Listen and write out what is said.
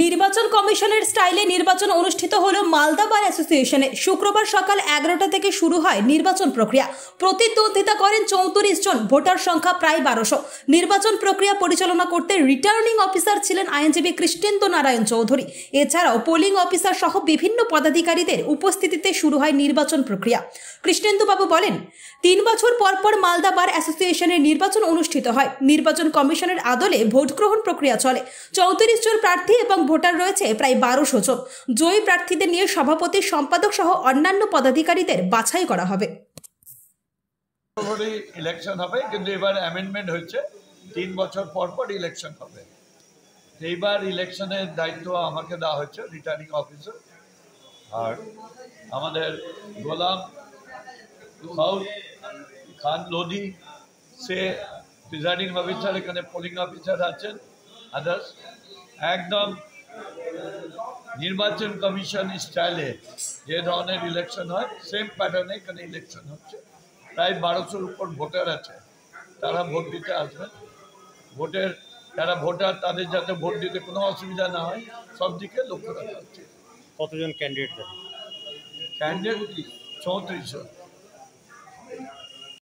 নির্বাচন কমিশনের স্টাইলে নির্বাচন অনুষ্ঠিত হলো মালদা বার অ্যাসোসিয়েশনে। শুক্রবার সকাল 11টা থেকে শুরু হয় নির্বাচন প্রক্রিয়া। প্রতিদ্বন্দ্বিতা করেন 34 জন, ভোটার সংখ্যা প্রায় 1200। নির্বাচন প্রক্রিয়া পরিচালনা করতে রিটার্নিং অফিসার ছিলেন আইনজীবী কৃষ্ণেন্দু নারায়ণ চৌধুরী। এছাড়াও পোলিং অফিসার সহ বিভিন্ন পদাধিকারীদের উপস্থিতিতে শুরু হয় নির্বাচন প্রক্রিয়া। কৃষ্ণেন্দু বাবু বলেন, 3 বছর পর পর মালদা বার অ্যাসোসিয়েশনের নির্বাচন অনুষ্ঠিত হয়। নির্বাচন কমিশনের আদলে ভোট গ্রহণ প্রক্রিয়া চলে। 34 জন প্রার্থী এবং ভোটার রয়েছে প্রায় 1200 জন। জয়ী প্রার্থীদের নিয়ে সভাপতি, সম্পাদক সহ অন্যান্য পদাধিকারীদের বাছাই করা হবে। ইলেকশন হবে, কিন্তু এবার অ্যামেন্ডমেন্ট হয়েছে, 3 বছর পর পর ইলেকশন হবে। এইবার ইলেকশনের দায়িত্ব আমাকে দেওয়া হয়েছে, রিটার্নিং অফিসার। আর আমাদের গোলাম খান লোধি, সে প্রিজাইডিং অফিসার, এখানে পোলিং অফিসার আছেন, আদার্স। একদম নির্বাচন কমিশন স্টাইলে যে ধরনের ইলেকশন হয়, সেম প্যাটার্নে এখানে ইলেকশন হচ্ছে। প্রায় 1200-র উপর ভোটার আছে, তারা ভোট দিতে আসবেন। যারা ভোটার, তাদের যাতে ভোট দিতে কোনো অসুবিধা না হয়, সব দিকে লক্ষ্য রাখা হচ্ছে। কতজন ক্যান্ডিডেট? ক্যান্ডিডেট 34 জন।